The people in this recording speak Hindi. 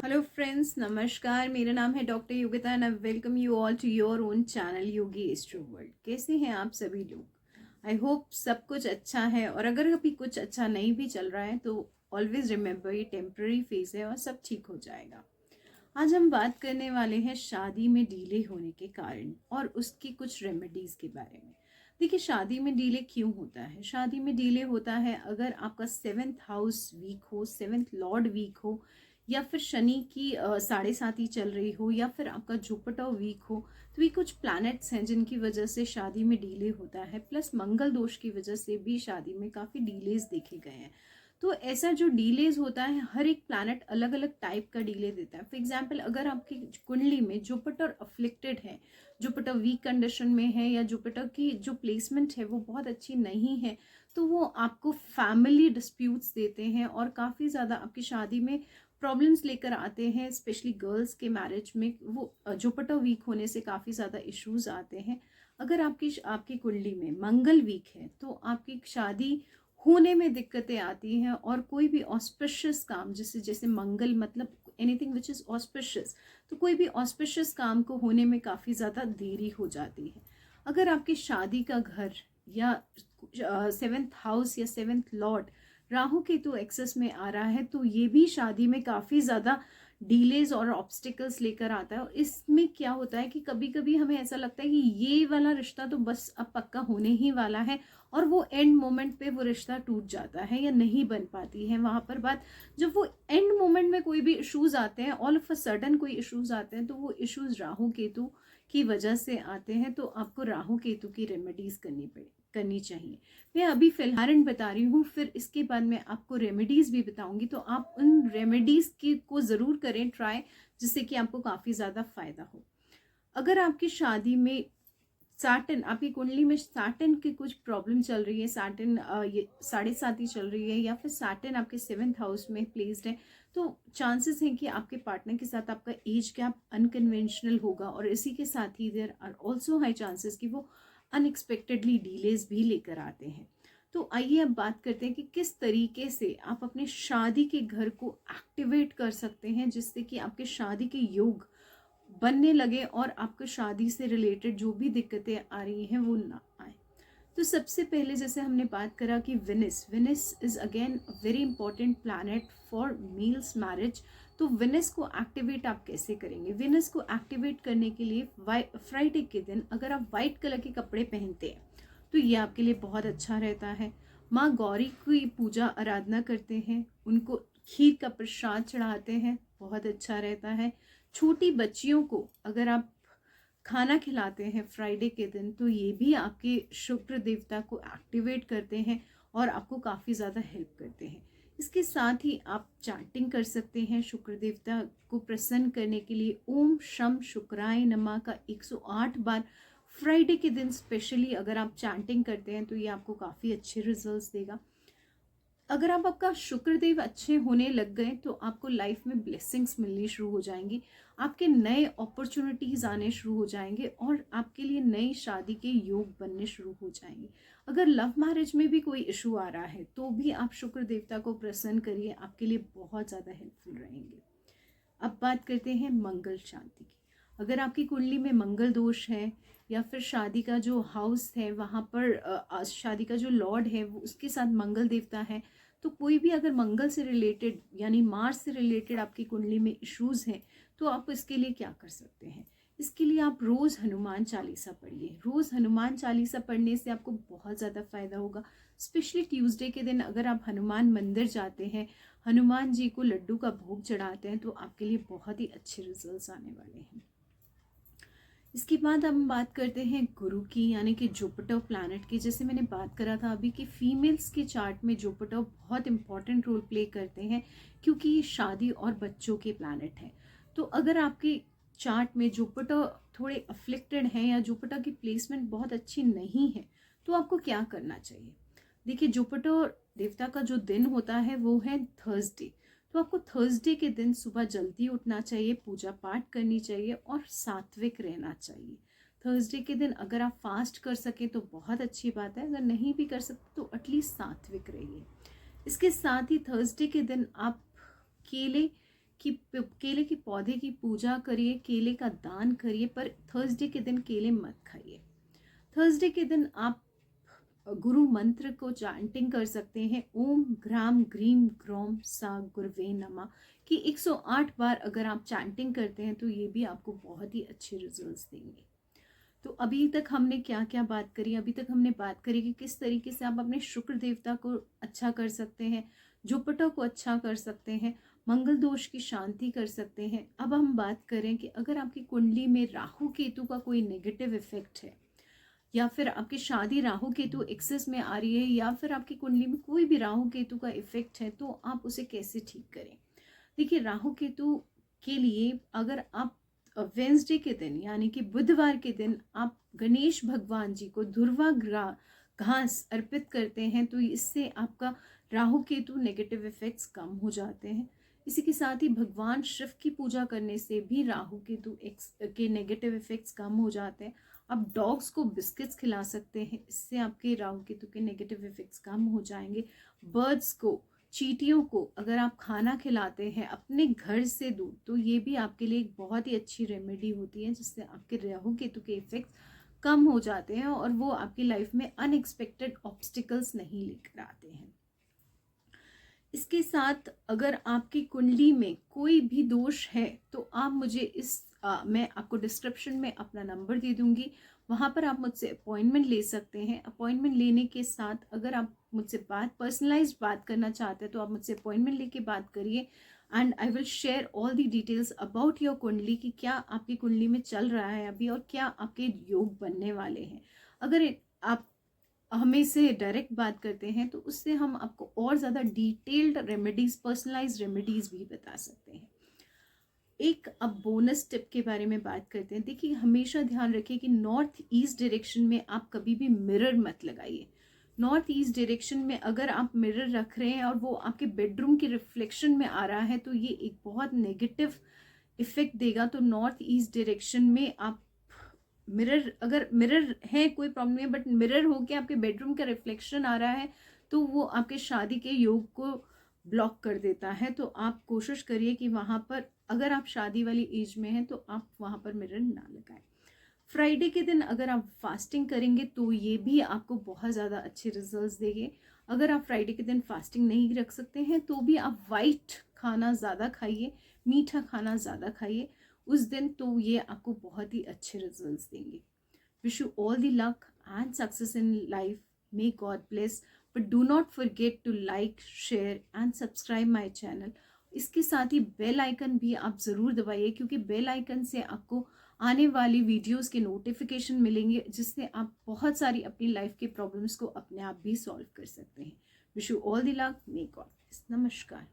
हेलो फ्रेंड्स, नमस्कार। मेरा नाम है doctor Yogita and I welcome you all to your own channel Yogi Astro World. कैसे हैं आप सभी लोग? आई होप सब कुछ अच्छा है, और अगर अभी कुछ अच्छा नहीं भी चल रहा है तो ऑलवेज रिमेंबर ये टेम्पररी फेज है और सब ठीक हो जाएगा। आज हम बात करने वाले हैं शादी में डिले होने के कारण और उसकी कुछ रेमेडीज के बारे में। देखिए, शादी में डिले क्यों होता है? शादी में डिले होता है अगर आपका सेवेंथ हाउस वीक हो, सेवेंथ लॉर्ड वीक हो, या फिर शनि की साढ़े साथी चल रही हो, या फिर आपका जुपिटर वीक हो। तो ये कुछ प्लैनेट्स हैं जिनकी वजह से शादी में डिले होता है। प्लस मंगल दोष की वजह से भी शादी में काफ़ी डिलेज देखे गए हैं। तो ऐसा जो डिलेज होता है, हर एक प्लैनेट अलग अलग टाइप का डिले देता है। फॉर एग्जाम्पल, अगर आपकी कुंडली में जुपिटर अफ्लिक्टेड है, जुपिटर वीक कंडीशन में है, या जुपिटर की जो प्लेसमेंट है वो बहुत अच्छी नहीं है, तो वो आपको फैमिली डिस्प्यूट्स देते हैं और काफ़ी ज़्यादा आपकी शादी में प्रॉब्लम्स लेकर आते हैं। स्पेशली गर्ल्स के मैरिज में वो जुपिटर वीक होने से काफ़ी ज़्यादा इश्यूज आते हैं। अगर आपकी कुंडली में मंगल वीक है तो आपकी शादी होने में दिक्कतें आती हैं, और कोई भी ऑस्पिशियस काम, जैसे जैसे मंगल मतलब एनीथिंग विच इज़ ऑस्पिशियस, तो कोई भी ऑस्पिशियस काम को होने में काफ़ी ज़्यादा देरी हो जाती है। अगर आपकी शादी का घर या सेवेंथ हाउस या seventh lord Rahu Ketu axis में आ रहा है, तो ये भी शादी में काफ़ी ज़्यादा डीलेज और ऑब्स्टिकल्स लेकर आता है। और इसमें क्या होता है कि कभी कभी हमें ऐसा लगता है कि ये वाला रिश्ता तो बस अब पक्का होने ही वाला है, और वो एंड मोमेंट पे वो रिश्ता टूट जाता है या नहीं बन पाती है। वहाँ पर बात, जब वो एंड मोमेंट में कोई भी इश्यूज आते हैं, ऑल ऑफ अ सडन कोई इश्यूज आते हैं, तो वो इश्यूज राहु केतु की वजह से आते हैं। तो आपको राहु केतु की रेमेडीज करनी चाहिए। मैं अभी फिलहाल बता रही हूँ, फिर इसके बाद मैं आपको रेमेडीज भी बताऊंगी, तो आप उन रेमेडीज की को ज़रूर करें ट्राई, जिससे कि आपको काफ़ी ज़्यादा फायदा हो। अगर आपकी शादी में सैटर्न, आपकी कुंडली में सैटर्न की कुछ प्रॉब्लम चल रही है, सैटर्न ये साढ़े साती चल रही है, या फिर सैटर्न आपके सेवेंथ हाउस में प्लेस्ड है, तो चांसेस हैं कि आपके पार्टनर के साथ आपका एज गैप अनकन्वेंशनल होगा, और इसी के साथ ही there are also high chances कि वो अनएक्सपेक्टेडली डिलेज भी लेकर आते हैं। तो आइए अब बात करते हैं कि किस तरीके से आप अपने शादी के घर को एक्टिवेट कर सकते हैं, जिससे कि आपके शादी के योग बनने लगे और आपको शादी से रिलेटेड जो भी दिक्कतें आ रही हैं वो ना आए। तो सबसे पहले जैसे हमने बात करा कि Venice Venice is again very important planet for mails marriage. तो वेनिस को एक्टिवेट आप कैसे करेंगे? वेनिस को एक्टिवेट करने के लिए फ्राइडे के दिन अगर आप वाइट कलर के कपड़े पहनते हैं तो ये आपके लिए बहुत अच्छा रहता है। माँ गौरी की पूजा आराधना करते हैं, उनको खीर का प्रसाद चढ़ाते हैं, बहुत अच्छा रहता है। छोटी बच्चियों को अगर आप खाना खिलाते हैं फ्राइडे के दिन, तो ये भी आपके शुक्र देवता को एक्टिवेट करते हैं और आपको काफ़ी ज़्यादा हेल्प करते हैं। इसके साथ ही आप चैंटिंग कर सकते हैं शुक्र देवता को प्रसन्न करने के लिए। ओम शम शुक्राय नमः का 108 बार फ्राइडे के दिन स्पेशली अगर आप चैंटिंग करते हैं तो ये आपको काफ़ी अच्छे रिजल्ट्स देगा। अगर आपका शुक्रदेव अच्छे होने लग गए तो आपको लाइफ में ब्लेसिंग्स मिलनी शुरू हो जाएंगी, आपके नए अपॉर्चुनिटीज आने शुरू हो जाएंगे, और आपके लिए नई शादी के योग बनने शुरू हो जाएंगे। अगर लव मैरिज में भी कोई इशू आ रहा है तो भी आप शुक्र देवता को प्रसन्न करिए, आपके लिए बहुत ज़्यादा हेल्पफुल रहेंगे। अब बात करते हैं मंगल शांति की। अगर आपकी कुंडली में मंगल दोष है, या फिर शादी का जो हाउस है वहाँ पर शादी का जो लॉर्ड है वो उसके साथ मंगल देवता है, तो कोई भी अगर मंगल से रिलेटेड यानी मार्स से रिलेटेड आपकी कुंडली में इश्यूज हैं, तो आप इसके लिए क्या कर सकते हैं? इसके लिए आप रोज़ हनुमान चालीसा पढ़िए। रोज़ हनुमान चालीसा पढ़ने से आपको बहुत ज़्यादा फायदा होगा। स्पेशली ट्यूसडे के दिन अगर आप हनुमान मंदिर जाते हैं, हनुमान जी को लड्डू का भोग चढ़ाते हैं, तो आपके लिए बहुत ही अच्छे रिजल्ट्स आने वाले हैं। इसके बाद हम बात करते हैं गुरु की, यानी कि जुपिटर प्लैनेट की। जैसे मैंने बात करा था अभी कि फीमेल्स के चार्ट में जुपिटर बहुत इंपॉर्टेंट रोल प्ले करते हैं, क्योंकि ये शादी और बच्चों के प्लैनेट हैं। तो अगर आपके चार्ट में जुपिटर थोड़े अफ्लिक्टेड हैं या जुपिटर की प्लेसमेंट बहुत अच्छी नहीं है, तो आपको क्या करना चाहिए? देखिए, जुपिटर देवता का जो दिन होता है वो है थर्सडे। तो आपको थर्सडे के दिन सुबह जल्दी उठना चाहिए, पूजा पाठ करनी चाहिए और सात्विक रहना चाहिए। थर्सडे के दिन अगर आप फास्ट कर सके तो बहुत अच्छी बात है, अगर नहीं भी कर सकते तो एटलीस्ट सात्विक रहिए। इसके साथ ही थर्सडे के दिन आप केले केले के पौधे की पूजा करिए, केले का दान करिए, पर थर्सडे के दिन केले मत खाइए। थर्सडे के दिन आप गुरु मंत्र को चैंटिंग कर सकते हैं, ओम ग्राम ग्रीम ग्रोम सा गुरवे नमः कि 108 बार अगर आप चैंटिंग करते हैं तो ये भी आपको बहुत ही अच्छे रिजल्ट्स देंगे। तो अभी तक हमने क्या क्या बात करी? अभी तक हमने बात करी कि किस तरीके से आप अपने शुक्र देवता को अच्छा कर सकते हैं, जुपिटर को अच्छा कर सकते हैं, मंगल दोष की शांति कर सकते हैं। अब हम बात करें कि अगर आपकी कुंडली में राहु केतु का कोई नेगेटिव इफेक्ट है, या फिर आपकी शादी राहु केतु एक्सेस में आ रही है, या फिर आपकी कुंडली में कोई भी राहु केतु का इफेक्ट है, तो आप उसे कैसे ठीक करें? देखिए, राहु केतु के लिए अगर आप वेंसडे के दिन यानी कि बुधवार के दिन आप गणेश भगवान जी को धुर्वा घास अर्पित करते हैं तो इससे आपका राहु केतु नेगेटिव इफेक्ट्स कम हो जाते हैं। इसी के साथ ही भगवान शिव की पूजा करने से भी राहु केतु के नेगेटिव इफेक्ट्स कम हो जाते हैं। आप डॉग्स को बिस्किट्स खिला सकते हैं, इससे आपके राहु केतु के नेगेटिव इफेक्ट्स कम हो जाएंगे। बर्ड्स को, चींटियों को अगर आप खाना खिलाते हैं अपने घर से दूर, तो ये भी आपके लिए एक बहुत ही अच्छी रेमेडी होती है, जिससे आपके राहु केतु के इफेक्ट्स कम हो जाते हैं और वो आपकी लाइफ में अनएक्सपेक्टेड ऑब्स्टिकल्स नहीं लेकर आते हैं। इसके साथ अगर आपकी कुंडली में कोई भी दोष है तो आप मुझे मैं आपको डिस्क्रिप्शन में अपना नंबर दे दूंगी, वहाँ पर आप मुझसे अपॉइंटमेंट ले सकते हैं। अपॉइंटमेंट लेने के साथ अगर आप मुझसे पर्सनलाइज्ड बात करना चाहते हैं तो आप मुझसे अपॉइंटमेंट लेके बात करिए, and I will share all the details about your कुंडली कि क्या आपकी कुंडली में चल रहा है अभी और क्या आपके योग बनने वाले हैं। अगर आप हमें से डायरेक्ट बात करते हैं तो उससे हम आपको और ज़्यादा डिटेल्ड रेमेडीज, पर्सनलाइज्ड रेमेडीज भी बता सकते हैं। एक अब बोनस टिप के बारे में बात करते हैं। देखिए, हमेशा ध्यान रखिए कि नॉर्थ ईस्ट डायरेक्शन में आप कभी भी मिरर मत लगाइए। नॉर्थ ईस्ट डायरेक्शन में अगर आप मिरर रख रहे हैं और वो आपके बेडरूम के रिफ्लेक्शन में आ रहा है तो ये एक बहुत नेगेटिव इफेक्ट देगा। तो नॉर्थ ईस्ट डायरेक्शन में आप अगर मिरर है कोई प्रॉब्लम नहीं है, बट मिरर होके आपके बेडरूम का रिफ्लेक्शन आ रहा है तो वो आपके शादी के योग को ब्लॉक कर देता है। तो आप कोशिश करिए कि वहाँ पर, अगर आप शादी वाली एज में हैं तो आप वहाँ पर मिरर ना लगाएं। फ्राइडे के दिन अगर आप फास्टिंग करेंगे तो ये भी आपको बहुत ज़्यादा अच्छे रिजल्ट्स देंगे। अगर आप फ्राइडे के दिन फास्टिंग नहीं रख सकते हैं तो भी आप वाइट खाना ज़्यादा खाइए, मीठा खाना ज़्यादा खाइए उस दिन, तो ये आपको बहुत ही अच्छे रिजल्ट्स देंगे। Wish you all the luck and success in life. May God bless, but do not forget to like, share and subscribe my channel. इसके साथ ही बेल आइकन भी आप ज़रूर दबाइए, क्योंकि बेल आइकन से आपको आने वाली वीडियोस के नोटिफिकेशन मिलेंगे, जिससे आप बहुत सारी अपनी लाइफ के प्रॉब्लम्स को अपने आप भी सॉल्व कर सकते हैं। Wish you all the luck. May God bless. नमस्कार।